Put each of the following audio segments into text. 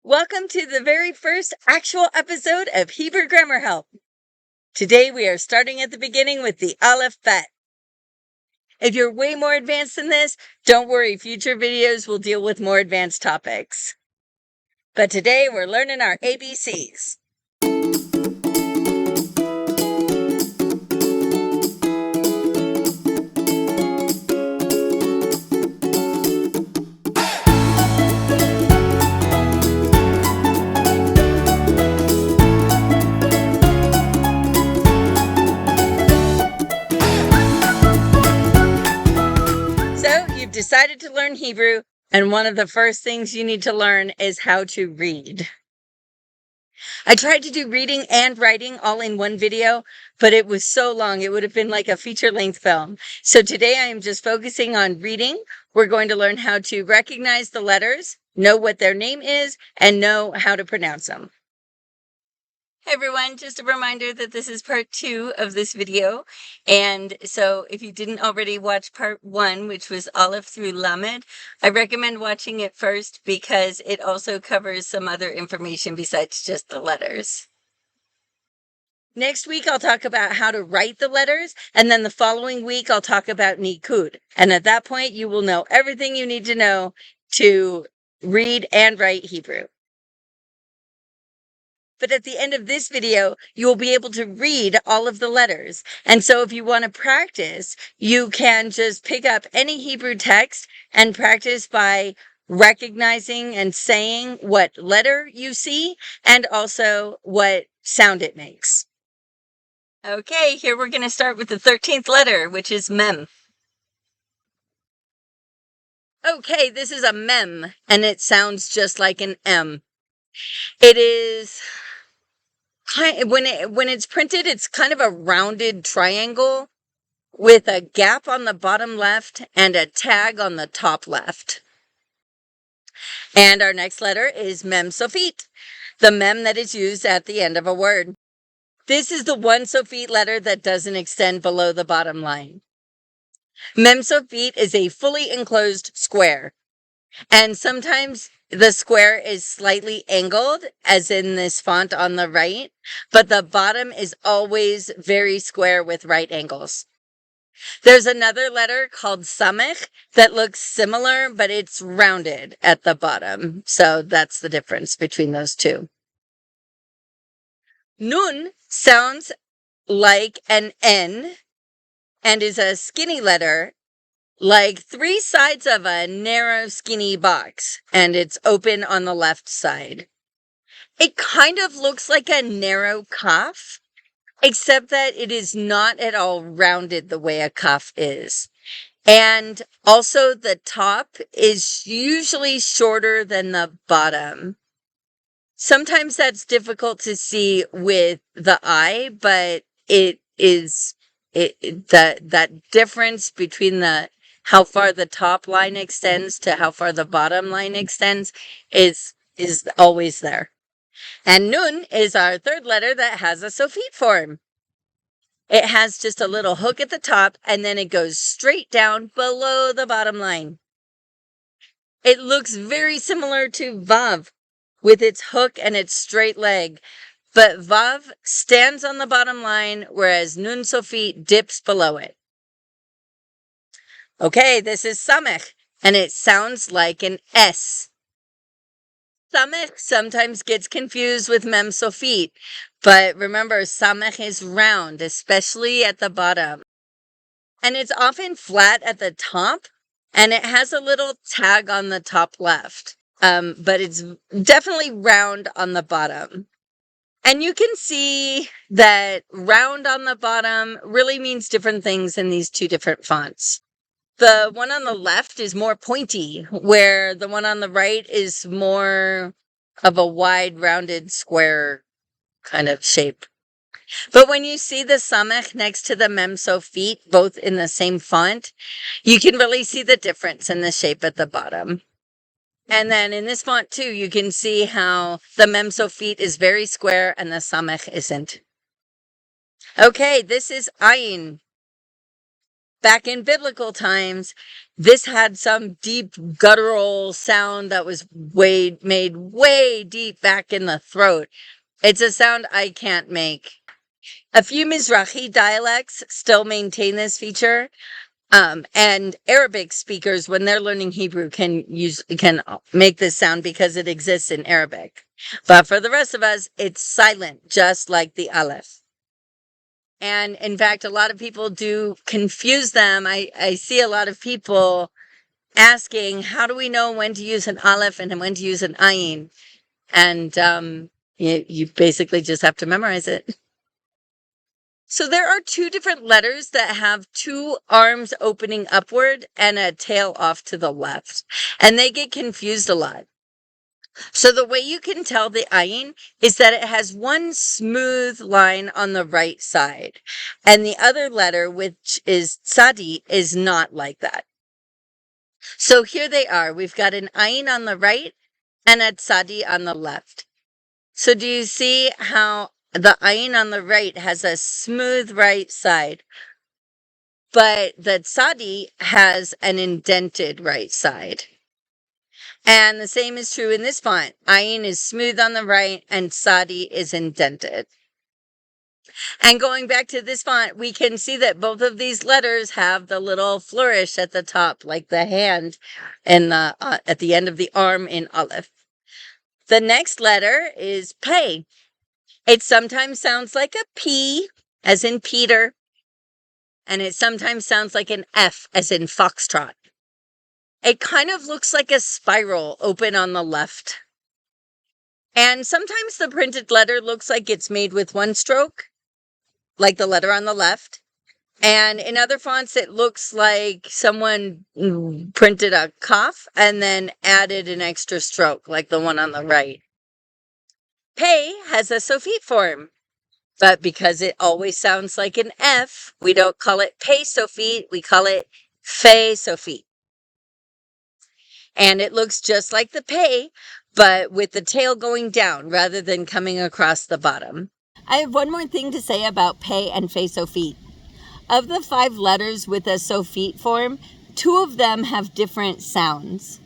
Welcome to the very first actual episode of Hebrew Grammar Help. Today we are starting at the beginning with the Alef Bet. If you're way more advanced than this, don't worry, future videos will deal with more advanced topics. But today we're learning our ABCs. You've decided to learn Hebrew, and one of the first things you need to learn is how to read. I tried to do reading and writing all in one video, but it was so long, it would have been like a feature-length film. So today I am just focusing on reading. We're going to learn how to recognize the letters, know what their name is, and know how to pronounce them. Hey everyone, just a reminder that this is part 2 of this video. And so if you didn't already watch part 1, which was Aleph through Lamed, I recommend watching it first because it also covers some other information besides just the letters. Next week, I'll talk about how to write the letters, and then the following week, I'll talk about Nikud. And at that point, you will know everything you need to know to read and write Hebrew. But at the end of this video, you will be able to read all of the letters. And so if you want to practice, you can just pick up any Hebrew text and practice by recognizing and saying what letter you see and also what sound it makes. Okay, here we're going to start with the 13th letter, which is Mem. Okay, this is a Mem, and it sounds just like an M. It is... When it's printed, it's kind of a rounded triangle with a gap on the bottom left and a tag on the top left. And our next letter is Mem Sofit, the mem that is used at the end of a word. This is the one Sofit letter that doesn't extend below the bottom line. Mem Sofit is a fully enclosed square, and sometimes the square is slightly angled, as in this font on the right, but the bottom is always very square with right angles. There's another letter called Samech that looks similar, but it's rounded at the bottom. So that's the difference between those two. Nun sounds like an N and is a skinny letter, like 3 sides of a narrow, skinny box, and it's open on the left side. It kind of looks like a narrow kaf, except that it is not at all rounded the way a kaf is. And also the top is usually shorter than the bottom. Sometimes that's difficult to see with the eye, but that difference between how far the top line extends to how far the bottom line extends is always there. And Nun is our third letter that has a Sofit form. It has just a little hook at the top, and then it goes straight down below the bottom line. It looks very similar to Vav, with its hook and its straight leg, but Vav stands on the bottom line, whereas Nun Sofit dips below it. Okay, this is Samech, and it sounds like an S. Samech sometimes gets confused with Mem Sofit, but remember, Samech is round, especially at the bottom. And it's often flat at the top, and it has a little tag on the top left, but it's definitely round on the bottom. And you can see that round on the bottom really means different things in these two different fonts. The one on the left is more pointy, where the one on the right is more of a wide, rounded, square kind of shape. But when you see the Samech next to the Mem Sofit, both in the same font, you can really see the difference in the shape at the bottom. And then in this font too, you can see how the Mem Sofit is very square and the Samech isn't. Okay, this is Ayin. back in biblical times, this had some deep guttural sound that was made way deep back in the throat. It's a sound I can't make. A few Mizrahi dialects still maintain this feature. And Arabic speakers, when they're learning Hebrew, can make this sound because it exists in Arabic. But for the rest of us, it's silent, just like the Aleph. And in fact, a lot of people do confuse them. I see a lot of people asking, how do we know when to use an Aleph and when to use an Ayin? And you basically just have to memorize it. So there are two different letters that have two arms opening upward and a tail off to the left. And they get confused a lot. So the way you can tell the ayin is that it has one smooth line on the right side. And the other letter, which is tzadi, is not like that. So here they are. We've got an ayin on the right and a tzadi on the left. So do you see how the ayin on the right has a smooth right side, but the tzadi has an indented right side? And the same is true in this font. Ayin is smooth on the right and tzadi is indented. And going back to this font, we can see that both of these letters have the little flourish at the top, like the hand and at the end of the arm in Aleph. The next letter is Pei. It sometimes sounds like a P, as in Peter, and it sometimes sounds like an F, as in foxtrot. It kind of looks like a spiral open on the left. And sometimes the printed letter looks like it's made with one stroke, like the letter on the left. And in other fonts, it looks like someone printed a cough and then added an extra stroke, like the one on the right. Pei has a Sophite form, but because it always sounds like an F, we don't call it Pei Sophite, we call it Fe Sophite. And it looks just like the Pei, but with the tail going down rather than coming across the bottom. I have one more thing to say about Pei and Fe Sophite. Of the 5 letters with a Sophite form, 2 of them have different sounds.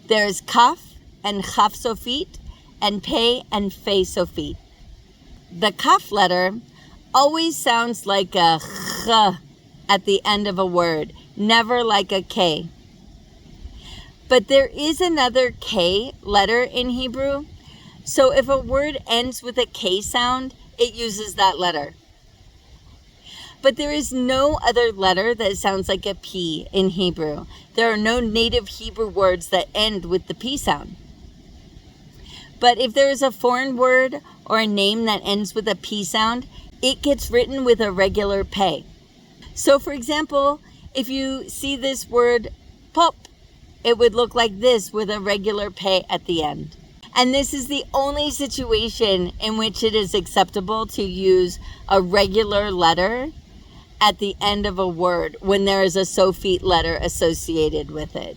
There's Kaf and Chaf Sophite, and Pei and Fe Sophite. The Kaf letter always sounds like a ch at the end of a word, never like a K. But there is another K letter in Hebrew, so if a word ends with a K sound, it uses that letter. But there is no other letter that sounds like a P in Hebrew. There are no native Hebrew words that end with the P sound. But if there is a foreign word or a name that ends with a P sound, it gets written with a regular Pei. So for example, if you see this word pop, it would look like this with a regular Pei at the end. And this is the only situation in which it is acceptable to use a regular letter at the end of a word when there is a Sophite letter associated with it.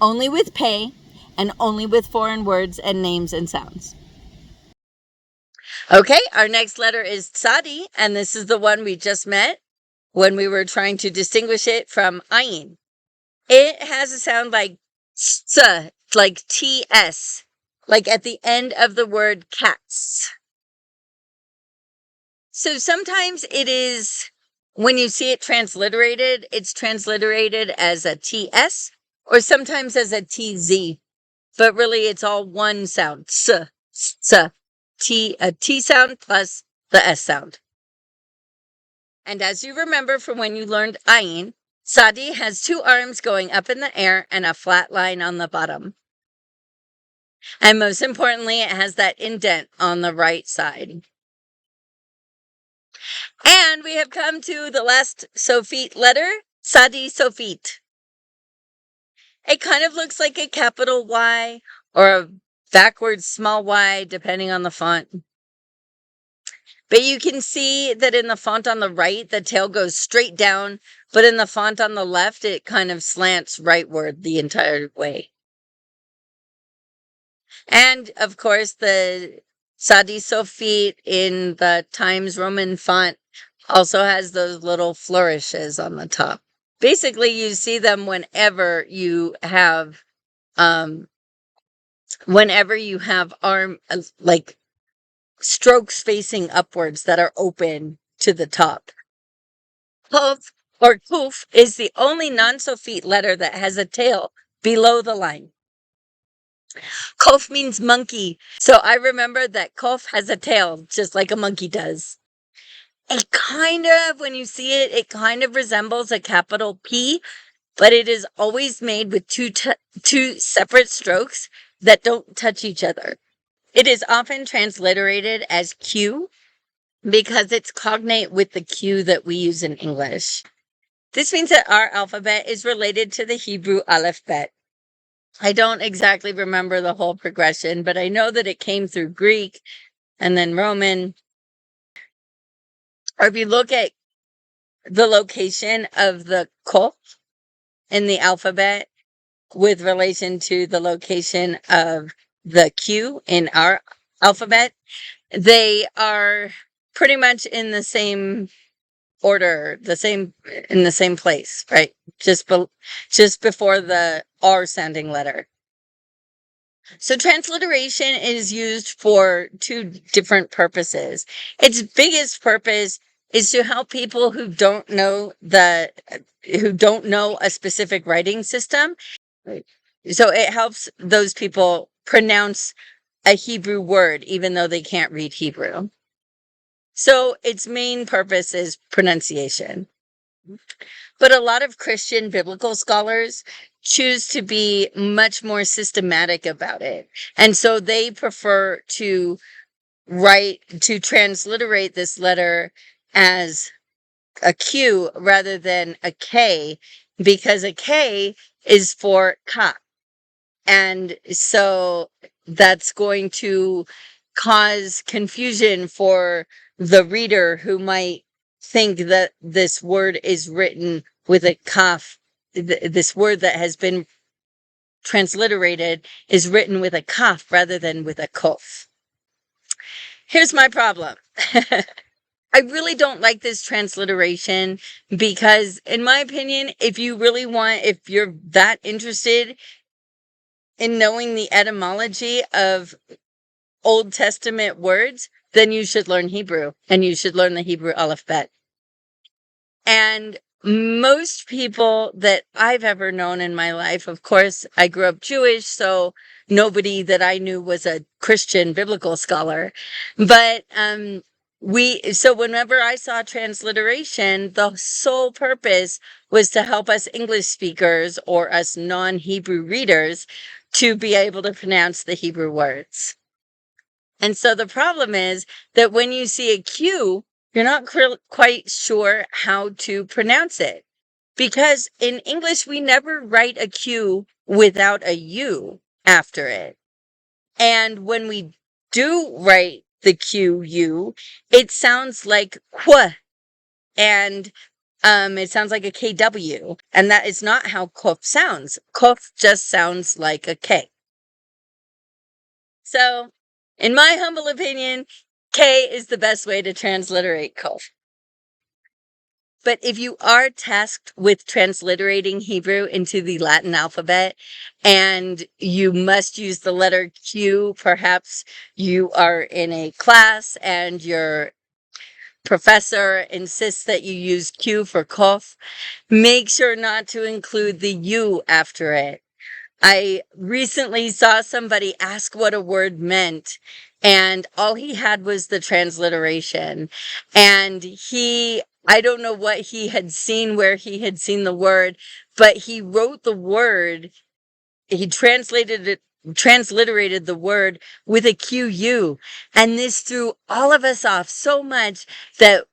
Only with Pei and only with foreign words and names and sounds. Okay, our next letter is Tzadi, and this is the one we just met when we were trying to distinguish it from Ayin. It has a sound like ts, like TS, like at the end of the word cats. So sometimes it is, when you see it transliterated, it's transliterated as a TS or sometimes as a TZ, but really it's all one sound, a T sound plus the S sound. And as you remember from when you learned Ayin, Tzadi has 2 arms going up in the air and a flat line on the bottom. And most importantly, it has that indent on the right side. And we have come to the last Sophite letter, Tzadi Sophite. It kind of looks like a capital Y or a backwards small y, depending on the font. But you can see that in the font on the right, the tail goes straight down, but in the font on the left, it kind of slants rightward the entire way. And of course, the Tzadi Sophite in the Times Roman font also has those little flourishes on the top. Basically, you see them whenever you have arm like strokes facing upwards that are open to the top. Kuf or kuf is the only non-Sofit letter that has a tail below the line. Kuf means monkey. So I remember that kuf has a tail, just like a monkey does. It kind of, when you see it, it kind of resembles a capital P, but it is always made with two separate strokes that don't touch each other. It is often transliterated as Q because it's cognate with the Q that we use in English. This means that our alphabet is related to the Hebrew Alef Bet. I don't exactly remember the whole progression, but I know that it came through Greek and then Roman. Or if you look at the location of the Kof in the alphabet with relation to the location of the Q in our alphabet, they are pretty much in the same order, in the same place, right? Just before the R sounding letter. So transliteration is used for two different purposes. Its biggest purpose is to help people who don't know a specific writing system. So it helps those people pronounce a Hebrew word even though they can't read Hebrew. So its main purpose is pronunciation. But a lot of Christian biblical scholars choose to be much more systematic about it. And so they prefer to transliterate this letter as a Q rather than a K, because a K is for ka. And so that's going to cause confusion for the reader who might think that this word is written with a kaf. This word that has been transliterated is written with a kaf rather than with a kof. Here's my problem. I really don't like this transliteration because, in my opinion, if you're that interested in knowing the etymology of Old Testament words, then you should learn Hebrew and you should learn the Hebrew Alef Bet. And most people that I've ever known in my life, of course, I grew up Jewish, so nobody that I knew was a Christian biblical scholar. But so whenever I saw transliteration, the sole purpose was to help us English speakers or us non-Hebrew readers to be able to pronounce the Hebrew words. And so the problem is that when you see a Q, you're not quite sure how to pronounce it. Because in English, we never write a Q without a U after it. And when we do write the QU, it sounds like qu, and it sounds like a KW. And that is not how kof sounds. Kof just sounds like a K. So, in my humble opinion, K is the best way to transliterate kof. But if you are tasked with transliterating Hebrew into the Latin alphabet and you must use the letter Q, perhaps you are in a class and your professor insists that you use Q for kof, make sure not to include the U after it. I recently saw somebody ask what a word meant, and all he had was the transliteration. And I don't know what he had seen, where he had seen the word, but he wrote the word, he transliterated the word with a QU. And this threw all of us off so much that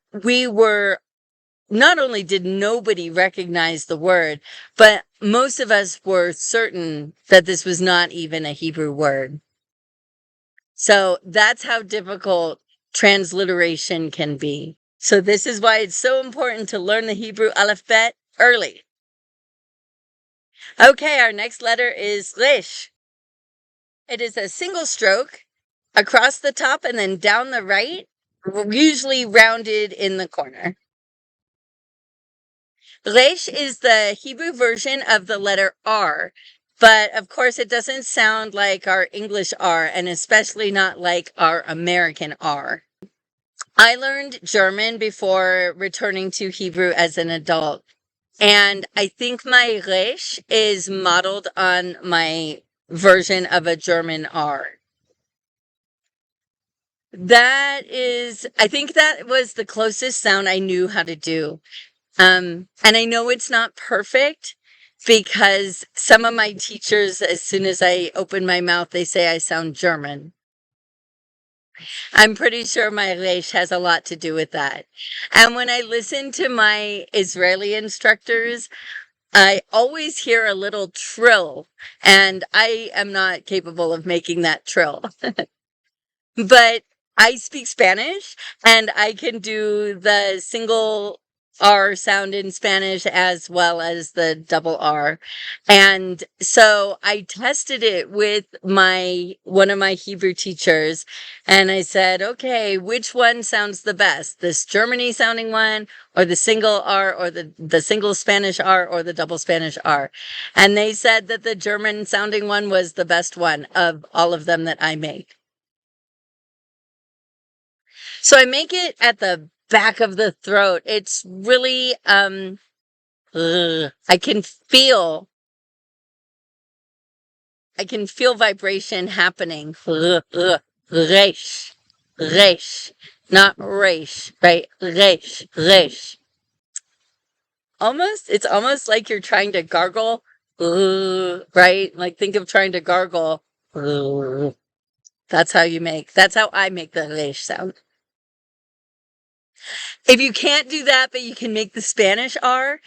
not only did nobody recognize the word, but most of us were certain that this was not even a Hebrew word. So that's how difficult transliteration can be. So this is why it's so important to learn the Hebrew Alef Bet early. Okay, our next letter is Resh. It is a single stroke across the top and then down the right, usually rounded in the corner. Resh is the Hebrew version of the letter R, but of course it doesn't sound like our English R, and especially not like our American R. I learned German before returning to Hebrew as an adult, and I think my Resh is modeled on my version of a German R. I think that was the closest sound I knew how to do. And I know it's not perfect because some of my teachers, as soon as I open my mouth, they say I sound German. I'm pretty sure my Reish has a lot to do with that. And when I listen to my Israeli instructors, I always hear a little trill, and I am not capable of making that trill. But I speak Spanish and I can do the single R sound in Spanish as well as the double R. And so I tested it with one of my Hebrew teachers and I said, okay, which one sounds the best? This Germany sounding one or the single R or the single Spanish R or the double Spanish R? And they said that the German sounding one was the best one of all of them that I make. So I make it at the back of the throat. It's really, I can feel vibration happening. Resh, resh, not resh, right? Resh, resh. It's almost like you're trying to gargle, right? Like think of trying to gargle. That's how I make the resh sound. If you can't do that, but you can make the Spanish R,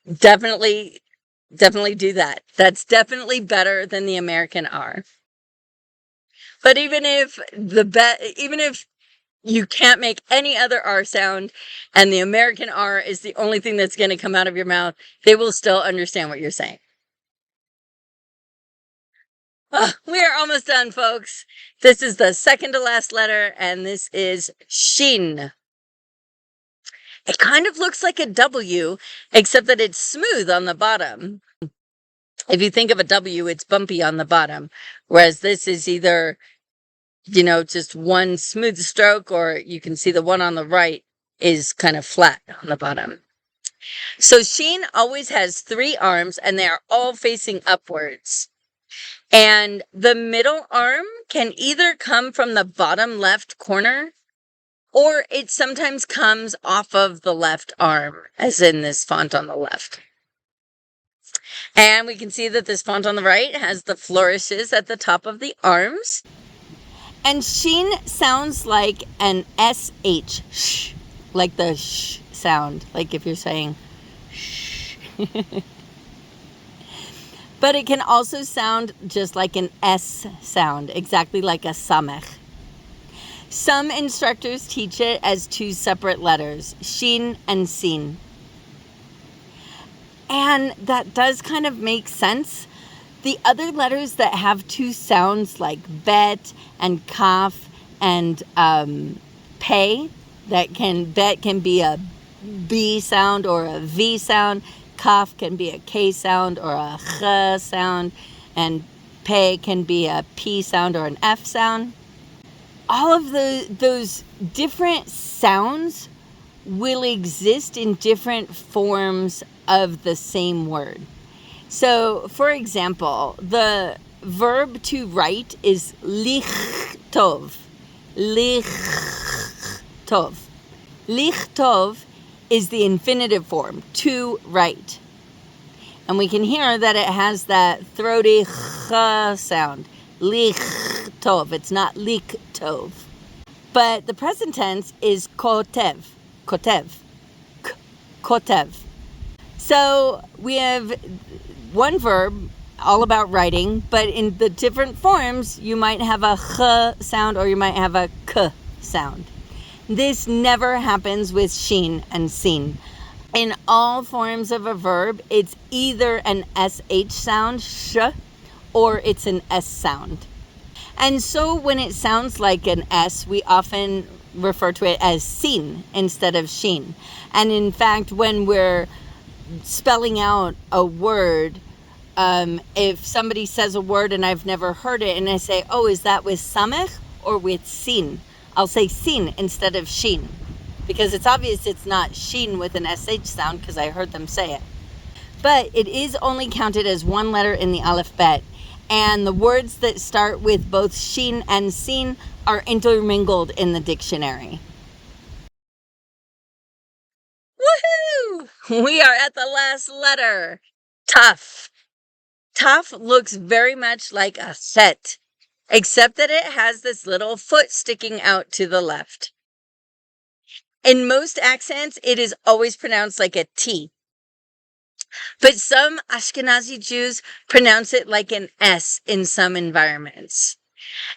definitely do that. That's definitely better than the American R. But even if you can't make any other R sound and the American R is the only thing that's going to come out of your mouth, they will still understand what you're saying. Oh, we are almost done, folks. This is the second to last letter, and this is Shin. It kind of looks like a W, except that it's smooth on the bottom. If you think of a W, it's bumpy on the bottom, whereas this is either, just one smooth stroke, or you can see the one on the right is kind of flat on the bottom. So Sheen always has 3 arms, and they are all facing upwards. And the middle arm can either come from the bottom left corner, or it sometimes comes off of the left arm, as in this font on the left. And we can see that this font on the right has the flourishes at the top of the arms. And Sheen sounds like an SH, sh, like the sh sound, like if you're saying shh. But it can also sound just like an S sound, exactly like a samech. Some instructors teach it as 2 separate letters, shin and sin. And that does kind of make sense. The other letters that have 2 sounds like bet and kaf and pei, bet can be a B sound or a V sound. Kaf can be a K sound or a ch sound. And pei can be a P sound or an F sound. All of those different sounds will exist in different forms of the same word. So, for example, the verb to write is lichtov. Lichtov. Lichtov is the infinitive form, to write. And we can hear that it has that throaty ch sound. Lichtov. It's not lichtov. But the present tense is kotev. Kotev. Kotev. So we have one verb all about writing, but in the different forms, you might have a ch sound or you might have a k sound. This never happens with shin and sin. In all forms of a verb, it's either an sh sound, sh, or it's an s sound. And so when it sounds like an s, we often refer to it as sin instead of shin. And in fact, when we're spelling out a word. If somebody says a word and I've never heard it and I say, oh, is that with samech or with sin? I'll say sin instead of shin, because it's obvious it's not shin with an sh sound because I heard them say it. But it is only counted as one letter in the Alef Bet, and the words that start with both shin and sin are intermingled in the dictionary. Woohoo! We are at the last letter. Tav. Tav looks very much like a chet, except that it has this little foot sticking out to the left. In most accents, it is always pronounced like a T. But some Ashkenazi Jews pronounce it like an S in some environments.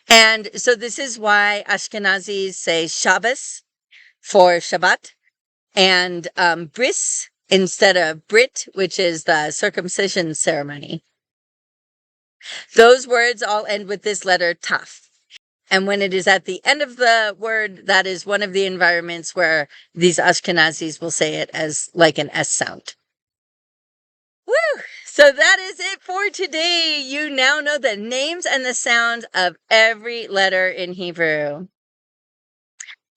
And so this is why Ashkenazis say Shabbos for Shabbat, and bris instead of Brit, which is the circumcision ceremony. Those words all end with this letter Tav. And when it is at the end of the word, that is one of the environments where these Ashkenazis will say it as like an S sound. Woo! So that is it for today. You now know the names and the sounds of every letter in Hebrew.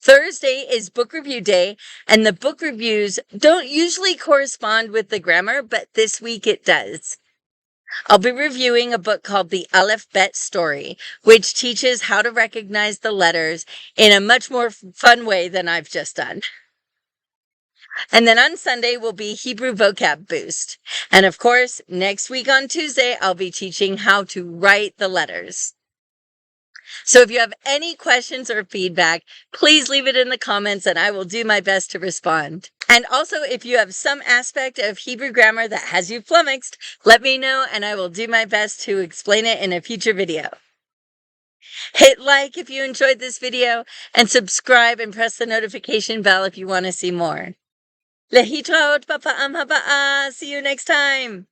Thursday is book review day, and the book reviews don't usually correspond with the grammar, but this week it does. I'll be reviewing a book called The Alef Bet Story, which teaches how to recognize the letters in a much more fun way than I've just done. And then on Sunday will be Hebrew Vocab Boost. And of course, next week on Tuesday, I'll be teaching how to write the letters. So if you have any questions or feedback, please leave it in the comments and I will do my best to respond. And also, if you have some aspect of Hebrew grammar that has you flummoxed, let me know and I will do my best to explain it in a future video. Hit like if you enjoyed this video and subscribe and press the notification bell if you want to see more. Lehitraot בפעם הבאה. See you next time.